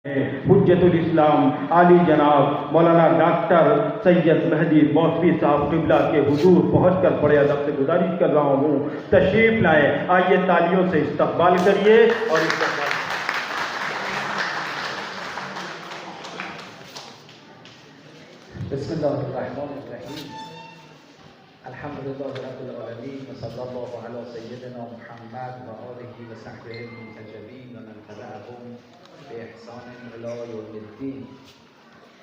हुज्जतुल इस्लाम आली जनाब मौलाना डॉक्टर सैयद मेहदी मौसवी साहब क़िबला के हुजूर पहुँचकर बड़े अदब से गुजारिश कर रहा हूँ तशरीफ़ लाए। आइए तालियों से इस्तकबाल करिए और इस्तकबाल बिस्मिल्लाहिर्रहमानिर्रहीम अल्हम्दुलिल्लाहि रब्बिल आलमीन व सल्लल्लाहु अला सय्यिदिना मुहम्मद व आलिहि व सहबिहि मुंतजबीन व मन तबअहुम बे इहसान इला यौमिद्दीन।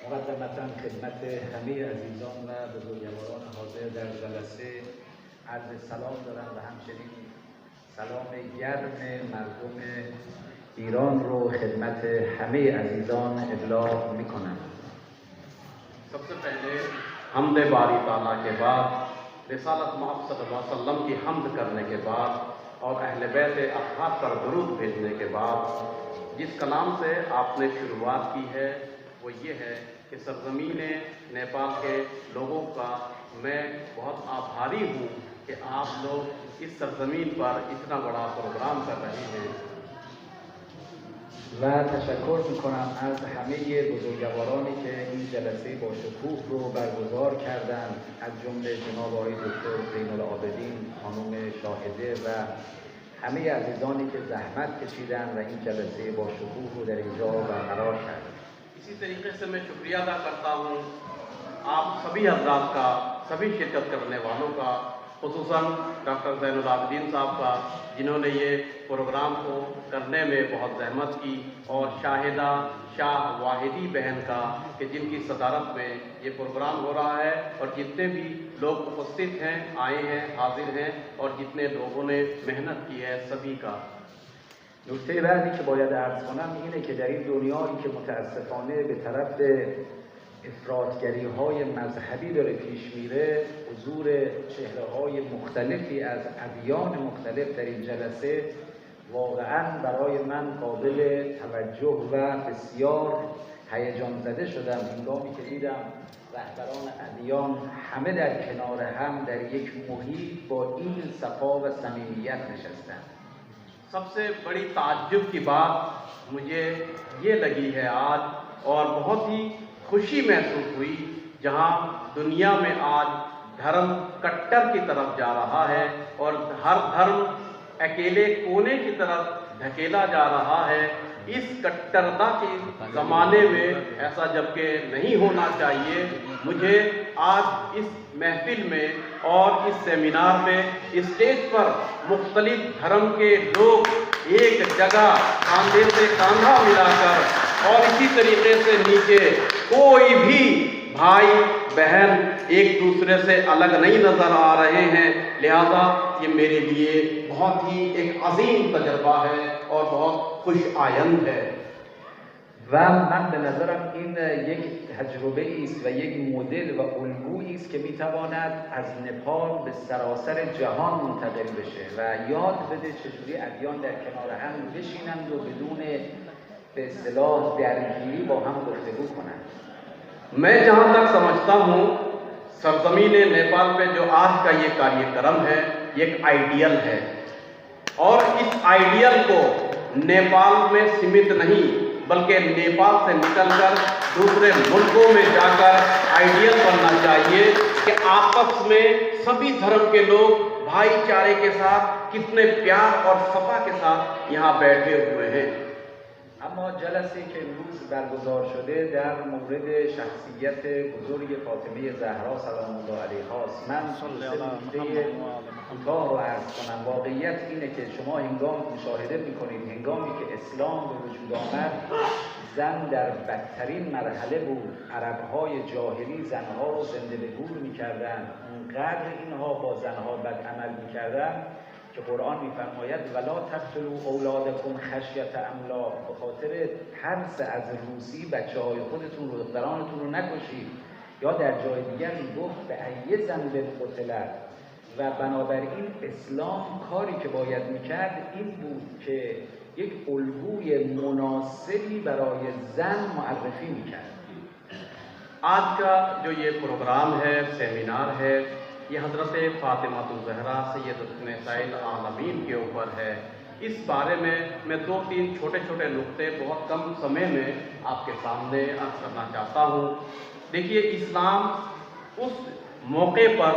मुक़द्दमतन खिदमत همه عزیزان و بزرگواران حاضر در جلسه عرض سلام دارم و همچنین سلام گرم مردم ایران رو خدمت همه عزیزان ابلاغ میکنم। सबसे पहले हमद बारी ताला के बाद रिसालत मोहम्मद सल्लल्लाहु अलैहि वसल्लम की हमद करने के बाद और अहले बैत अत्हार पर दुरूद भेजने के बाद जिस कलाम से आपने शुरुआत की है वो ये है कि सरज़मीन नेपाल के लोगों का मैं बहुत आभारी हूँ कि आप लोग इस सरज़मीन पर इतना बड़ा प्रोग्राम कर रहे हैं। و تشکر میکنم از همه بزرگوارانی که این جلسه با شکوه رو برگزار کردند، از جمله جناب آقای دکتر زین العابدین، خانم شاهده و همه عزیزانی که زحمت کشیدن و این جلسه با شکوه رو در اینجا برقرار کردند। इसी तरीके से मैं शुक्रिया अदा करता हूँ आप सभी हज़रात का, सभी शिरकत करने वालों का, खुसूसन डॉक्टर ज़ैनुल आबिदीन साहब का जिन्होंने ये प्रोग्राम को करने में बहुत ज़हमत की, और शाहिदा शाह वाहिदी बहन का कि जिनकी सदारत में ये प्रोग्राम हो रहा है, और जितने भी लोग उपस्थित हैं, आए हैं, हाजिर हैं, और जितने लोगों ने मेहनत की है सभी का। نکته بعدی که باید عرض کنم اینه که در این دنیایی که متاسفانه به طرف افراطگری های مذهبی داره پیش میره، حضور چهره های مختلفی از ادیان مختلف در این جلسه واقعا برای من قابل توجه و بسیار هیجان زده شدم هنگامی که دیدم رهبران ادیان همه در کنار هم در یک محیط با این صفا و صمیمیت نشستند। सबसे बड़ी ताज्जुब की बात मुझे ये लगी है आज, और बहुत ही खुशी महसूस हुई जहाँ दुनिया में आज धर्म कट्टर की तरफ जा रहा है और हर धर्म अकेले कोने की तरफ धकेला जा रहा है। इस कट्टरता के ज़माने में ऐसा जबकि नहीं होना चाहिए। मुझे आज इस महफिल में और इस सेमिनार में स्टेज पर मुख्तलिफ धर्म के लोग एक जगह कंधे से कंधा मिलाकर और इसी तरीके से नीचे कोई भी भाई बहन एक दूसरे से अलग नहीं नज़र आ रहे हैं। लिहाजा ये मेरे लिए बहुत ही एक अजीम तजर्बा है और बहुत खुश आयंद है। و من به نظرم این یک تجربه است و یک مدل و الگویی است که میتواند از نپال به سراسر جهان منتقل بشه و یاد بده چجوری ادیان در کنار هم بشینند و بدون به اصطلاح درگیری با هم گفتگو کنند। मैं जहाँ तक समझता हूँ सरज़मीन नेपाल पे जो आज का ये कार्यक्रम है ये एक आइडियल है, और इस आइडियल को नेपाल में सीमित नहीं बल्कि नेपाल से निकलकर दूसरे मुल्कों में जाकर आइडियल बनना चाहिए कि आपस में सभी धर्म के लोग भाईचारे के साथ कितने प्यार और सफा के साथ यहाँ बैठे हुए हैं। اما جلسه که امروز برگزار شده در مورد شخصیت بزرگ فاطمه زهرا سلام الله علیها است. من نکته کوتاه رو عرض کنم. واقعیت اینه که شما هنگام مشاهده میکنید هنگامی که اسلام به وجود آمد زن در بدترین مرحله بود. عربهای جاهلی زنها رو زنده به گور میکردن، اونقدر اینها با زنها بد عمل میکردن که قرآن میفرماید ولا تقتلوا اولادکم خشیة املاق، به خاطر ترس از روسی بچه های خودتون رو، دخترانتون رو نکشید. یا در جای دیگر میگفت به ای ذنب قتلت. و بنابراین اسلام کاری که باید میکرد این بود که یک الگوی مناسبی برای زن معرفی میکرد. आज का जो ये प्रोग्राम है, सेमिनार है, ये हज़रत फ़ातिमा ज़हरा सैयदतुन निसाइल आलमीन के ऊपर है। इस बारे में मैं 2-3 छोटे-छोटे नुक्ते बहुत कम समय में आपके सामने अर्ज करना चाहता हूँ। देखिए, इस्लाम उस मौके पर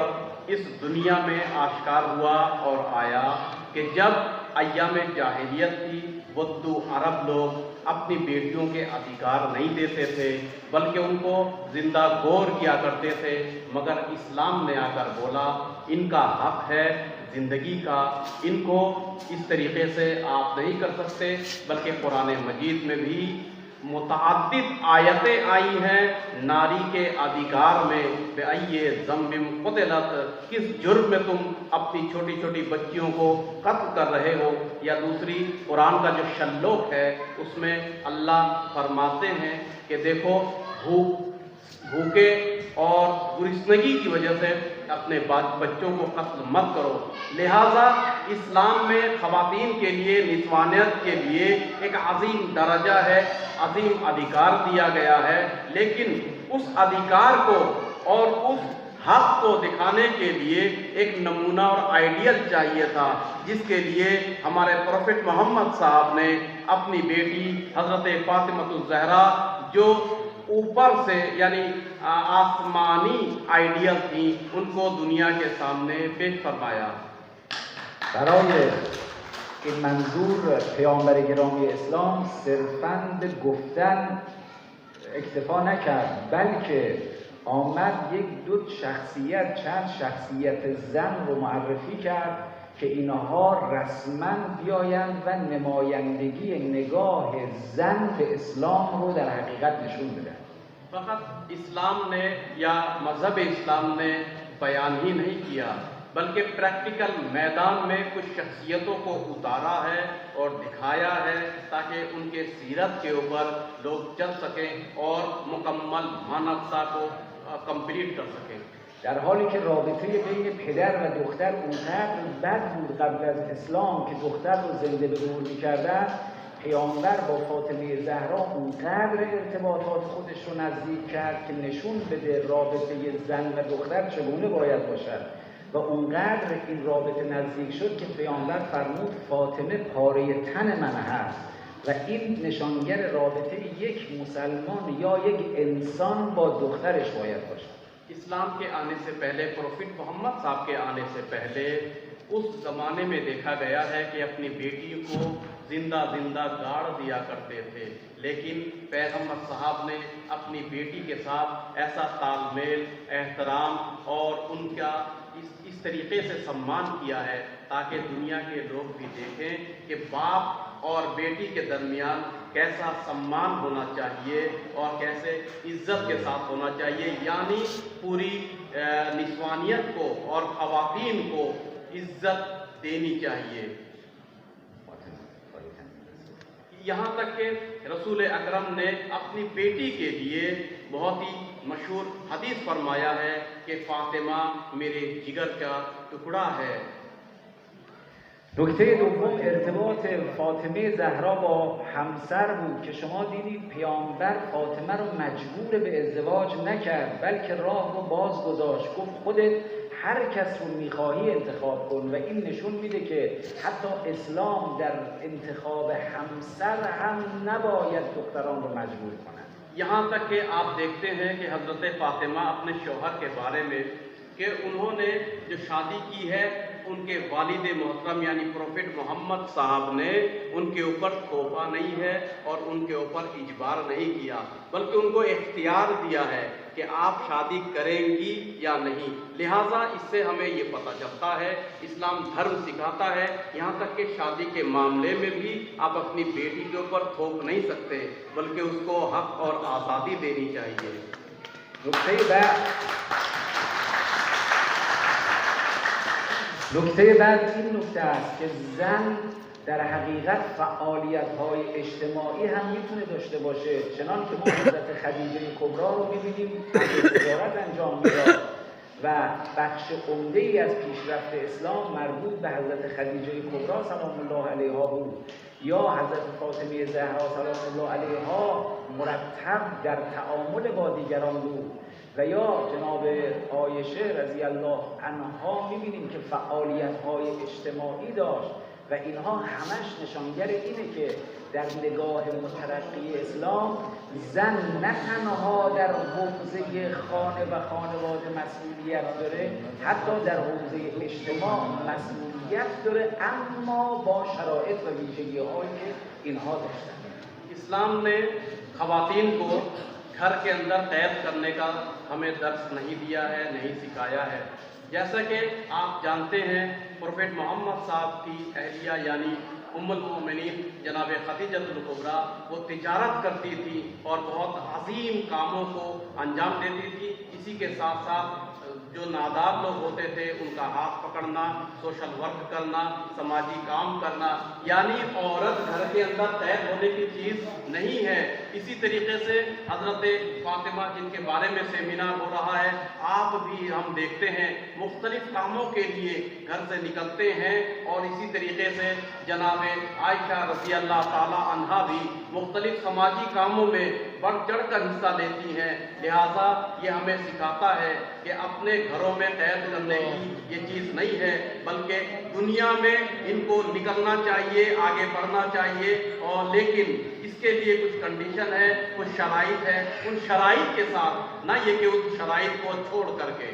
इस दुनिया में आश्कार हुआ और आया कि जब अय्याम जाहिलियत थी, बुद्दू अरब लोग अपनी बेटियों के अधिकार नहीं देते थे, बल्कि उनको जिंदा गोर किया करते थे। मगर इस्लाम ने आकर बोला, इनका हक है ज़िंदगी का, इनको इस तरीक़े से आप नहीं कर सकते। बल्कि कुरान मजीद में भी मुतअद्दिद आयतें आई हैं नारी के अधिकार में, बेअय्ये ज़ंबिन क़ुतिलत, किस जुर्म में तुम अपनी छोटी छोटी बच्चियों को कत्ल कर रहे हो। या दूसरी कुरान का जो शल्लोक है उसमें अल्लाह फरमाते हैं कि देखो, भूखे और गुरिस्नगी की वजह से अपने बच्चों को कत्ल मत करो। लिहाजा इस्लाम में ख़वातीन के लिए, निस्वानियत के लिए एक अजीम दर्जा है, अजीम अधिकार दिया गया है। लेकिन उस अधिकार को और उस हक को दिखाने के लिए एक नमूना और आइडियल चाहिए था, जिसके लिए हमारे प्रोफेट मोहम्मद साहब ने अपनी बेटी हज़रत फ़ातिमतुज़ ज़हरा, जो ऊपर से यानी आसमानी आइडियल थी, उनको दुनिया के सामने पेश फरमाया। برای این منظور پیامبر گرامی اسلام صرفاً به گفتن اکتفا نکرد، بلکه آمد یک دو شخصیت، چند شخصیت زن رو معرفی کرد که اینها رسما بیایند و نمایندگی نگاه زن به اسلام رو در حقیقت نشون بدن. फ़क़त इस्लाम ने या मज़हब इस्लाम ने बयान ही नहीं किया, बल्कि प्रैक्टिकल मैदान में कुछ शख्सियतों को उतारा है और दिखाया है, ताकि उनके सीरत के ऊपर लोग चल सकें और मुकम्मल मानवता को कंप्लीट कर सकें। در حالی که رابطه بین پدر و دختر اونقدر بد بود قبل از اسلام که دختر رو زنده به گور می‌کردن، پیامبر با فاطمه زهرا اونقدر ارتباطات خودش رو نزدیک کرد که نشون بده رابطه زن و دختر چگونه باید باشد و اونقدر این رابطه نزدیک شد که پیامبر فرمود فاطمه پاره تن من هست و این نشانگر رابطه یک مسلمان یا یک انسان با دخترش باید باشد. इस्लाम के आने से पहले, प्रोफेट मोहम्मद साहब के आने से पहले उस ज़माने में देखा गया है कि अपनी बेटी को जिंदा गाड़ दिया करते थे, लेकिन पैगम्बर साहब ने अपनी बेटी के साथ ऐसा तालमेल, एहतराम और उनका इस तरीके से सम्मान किया है ताकि दुनिया के लोग भी देखें कि बाप और बेटी के दरमियान कैसा सम्मान होना चाहिए और कैसे इज्जत के साथ होना चाहिए। यानी पूरी निस्वानियत को और ख़वातीन को इज्जत देनी चाहिए। यहाँ तक कि रसूल अकरम ने अपनी बेटी के लिए बहुत ही मशहूर हदीस फरमाया है कि फ़ातिमा मेरे जिगर का टुकड़ा है। نکته دوم ارتباط فاطمه زهرا با همسر بود که شما دیدید پیامبر فاطمه رو مجبور به ازدواج نکرد، بلکه راه رو باز گذاشت، گفت خودت هر کس رو میخواهی انتخاب کن و این نشون میده که حتی اسلام در انتخاب همسر هم نباید دختران رو مجبور کنند. यहाँ तक कि आप देखते हैं कि हज़रत फ़ातिमा अपने शौहर के बारे में कि उन्होंने जो शादी की है उनके वालिद मोहतरम यानी प्रोफेट मोहम्मद साहब ने उनके ऊपर थोपा नहीं है और उनके ऊपर इजबार नहीं किया, बल्कि उनको इख्तियार दिया है कि आप शादी करेंगी या नहीं। लिहाजा इससे हमें ये पता चलता है इस्लाम धर्म सिखाता है, यहाँ तक कि शादी के मामले में भी आप अपनी बेटी के ऊपर थोप नहीं सकते, बल्कि उसको हक और आज़ादी देनी चाहिए। نکته بعد این نکته است که زن در حقیقت فعالیت‌های اجتماعی هم میتونه داشته باشه، چنان که ما حضرت خدیجه کبری رو می‌بینیم تجارت انجام میداد و بخش عمده‌ای از پیشرفت اسلام مربوط به حضرت خدیجه کبری سلام الله علیها بود، یا حضرت فاطمه زهرا سلام الله علیها مرتب در تعامل با دیگران بود و یا جناب عایشه رضی الله عنها می‌بینیم که فعالیت‌های اجتماعی داشت و و اینها همش نشانگر اینه که در نگاه مترقی اسلام زن نه تنها در حوزه خانه و خانواده مسئولیت داره، حتی در حوزه اجتماع مسئولیت داره، اما با شرایط و ویژگی‌هایی که اینها داشتن. इस्लाम ने ख़वातीन को घर के अंदर कैद करने का हमें दर्स नहीं दिया है, नहीं सिखाया है। जैसा कि आप जानते हैं प्रोफेट मोहम्मद साहब की अहलिया यानी उम्मुल मोमिनीन जनाब खदीजतुल कुबरा वो तिजारत करती थी और बहुत अजीम कामों को अंजाम देती थी। इसी के साथ साथ जो नादार लोग होते थे उनका हाथ पकड़ना, सोशल वर्क करना, समाजी काम करना, यानी औरत घर के अंदर कैद होने की चीज़ नहीं है। इसी तरीके से हज़रत फातिमा जिनके बारे में सेमिनार हो रहा है, आप भी हम देखते हैं मुख्तलिफ कामों के लिए घर से निकलते हैं और इसी तरीके से जनाब आयशा रज़ी अल्लाह ताला अन्हा भी मुख्तलिफ समाजी कामों में बढ़ चढ़ कर हिस्सा लेती हैं। लिहाजा ये हमें सिखाता है कि अपने घरों में कैद करने की ये चीज़ नहीं है, बल्कि दुनिया में इनको निकलना चाहिए, आगे बढ़ना चाहिए। और लेकिन इसके लिए कुछ कंडीशन है, कुछ शराइत है, उन शराइत के साथ ना ये कि उस शराइत को छोड़ करके।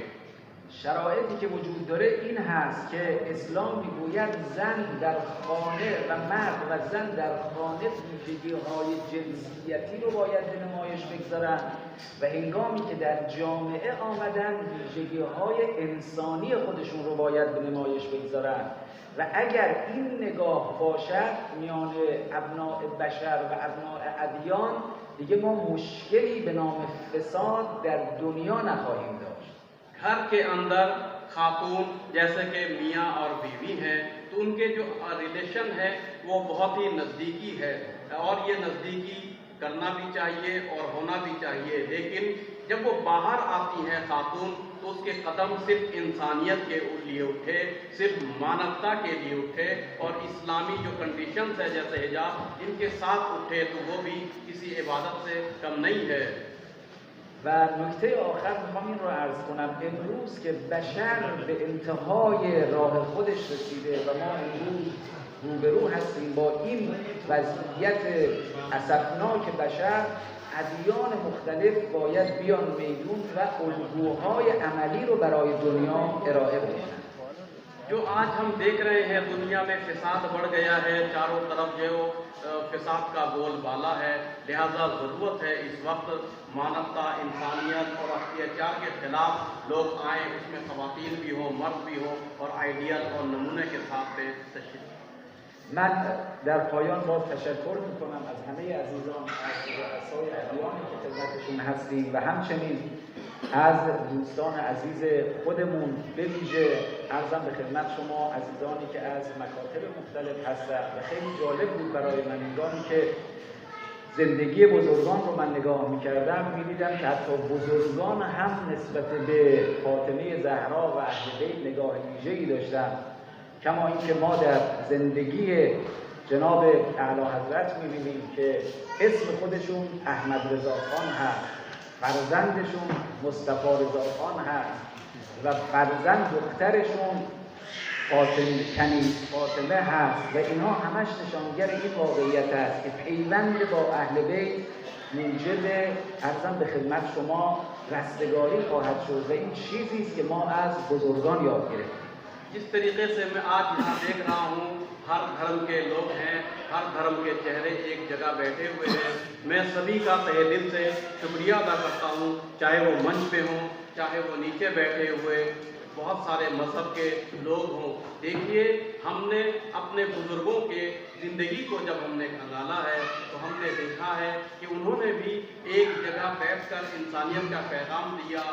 شرایطی که وجود داره این هست که اسلام میگوید زن در خانه و مرد و زن در خانه ویژگی‌های جنسیتی رو باید به نمایش بگذارن و هنگامی که در جامعه آمدن ویژگی‌های انسانی خودشون رو باید به نمایش بگذارن و اگر این نگاه باشد میان ابناء بشر و ابناء ادیان دیگه ما مشکلی به نام فساد در دنیا نخواهیم داشت. घर के अंदर खातून जैसे कि मियाँ और बीवी हैं तो उनके जो रिलेशन है वो बहुत ही नज़दीकी है और ये नज़दीकी करना भी चाहिए और होना भी चाहिए। लेकिन जब वो बाहर आती हैं खातून तो उसके कदम सिर्फ इंसानियत के लिए उठे, सिर्फ मानवता के लिए उठे और इस्लामी जो कंडीशंस है जैसे हिजाब इनके साथ उठे तो वो भी किसी इबादत से कम नहीं है। و نکته آخر میخوام این رو عرض کنم، امروز که بشر به انتهای راه خودش رسیده و ما امروز روبرو هستیم با این وضعیت اسفناک بشر، ادیان مختلف باید بیان میدون و الگوهای عملی رو برای دنیا ارائه بدن. जो आज हम देख रहे हैं दुनिया में फिसाद बढ़ गया है, चारों तरफ जो फिसाद का बोलबाला है, लिहाजा ज़रूरत है इस वक्त मानवता, इंसानियत और अत्याचार के खिलाफ लोग आए, उसमें ख़वातीन भी हो, मर्द भी हो और आइडियल और नमूने के साथ से तशरीफ़। من در پایان باز تشکر میکنم از همه عزیزان، از رؤسای ادیانی که خدمتشون هستیم و همچنین از دوستان عزیز خودمون، به ویژه عرضم به خدمت شما عزیزانی که از مکاتب مختلف هستند و خیلی جالب بود برای من هنگامی که زندگی بزرگان رو من نگاه میکردم میدیدم که حتی بزرگان هم نسبت به فاطمه زهرا و اهل بیت نگاه ویژه‌ای داشتن، کما اینکه ما در زندگی جناب اعلی حضرت می‌بینیم که اسم خودشون احمد رضا خان هست، فرزندشون مصطفی رضا خان هست و فرزند دخترشون فاطمه هست و اینها همش نشانگر این واقعیت است که پیوند با اهل بیت موجب عرضم به خدمت شما رستگاری خواهد شد و این چیزی است که ما از بزرگان یاد گرفتیم. जिस तरीके से मैं आज यहाँ देख रहा हूँ, हर धर्म के लोग हैं, हर धर्म के चेहरे एक जगह बैठे हुए हैं। मैं सभी का तहे दिल से शुक्रिया अदा करता हूँ, चाहे वो मंच पे हों, चाहे वो नीचे बैठे हुए बहुत सारे मजहब के लोग हों। देखिए, हमने अपने बुजुर्गों के ज़िंदगी को जब हमने खंगाला है तो हमने देखा है कि उन्होंने भी एक जगह बैठकर इंसानियत का पैगाम दिया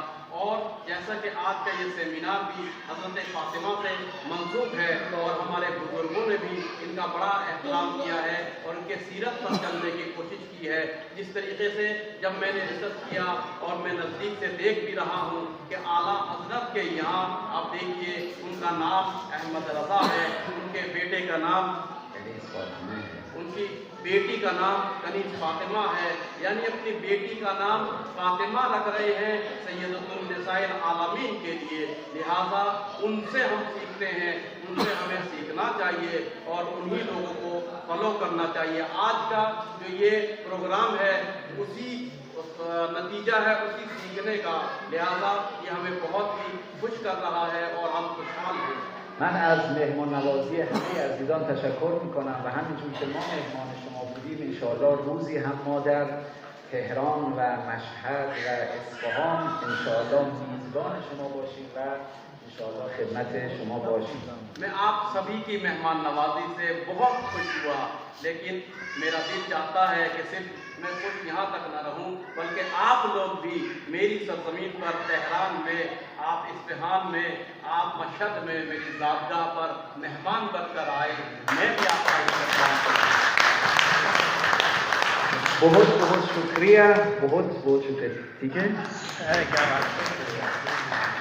और जैसा कि आज का ये सेमिनार भी हज़रत फातिमा से मंसूब है और हमारे बुजुर्गों ने भी इनका बड़ा एहतराम किया है और इनके सीरत पर चलने की कोशिश की है। जिस तरीके से जब मैंने रिसर्च किया और मैं नज़दीक से देख भी रहा हूँ कि आला हज़रत के यहाँ आप देखिए उनका नाम अहमद रज़ा है, उनके बेटे का नाम उनकी बेटी का नाम कनीज फातिमा है, यानी अपनी बेटी का नाम फातिमा रख रहे हैं सैयदतुन निसाइल आलमीन के लिए। लिहाजा उनसे हम सीखते हैं, उनसे हमें सीखना चाहिए और उन्हीं लोगों को फॉलो करना चाहिए। आज का जो ये प्रोग्राम है उसी नतीजा है, उसी सीखने का। लिहाजा ये हमें बहुत ही खुश कर रहा है और हम खुशहाल हैं। من از مهمان نوازی همه عزیزان تشکر میکنم و همینجور که ما مهمان شما بودیم انشاءالله روزی هم ما در تهران و مشهد و اصفهان انشاءالله میزبان شما باشیم و انشاءالله خدمت شما باشیم. मैं आप सभी की मेहमान नवाजी से बहुत खुश हुआ, लेकिन मेरा दिल चाहता है कि सिर्फ मैं खुश यहाँ तक न रहूं, बल्कि आप लोग भी मेरी सरजमीन पर तेहरान में, आप इस्फहान में, आप मशहद में मेरी ज़ातगाह पर मेहमान बनकर आए। मैं भी आपका इस्तेमाल बहुत बहुत शुक्रिया, बहुत बहुत शुक्रिया। ठीक है, क्या बात है।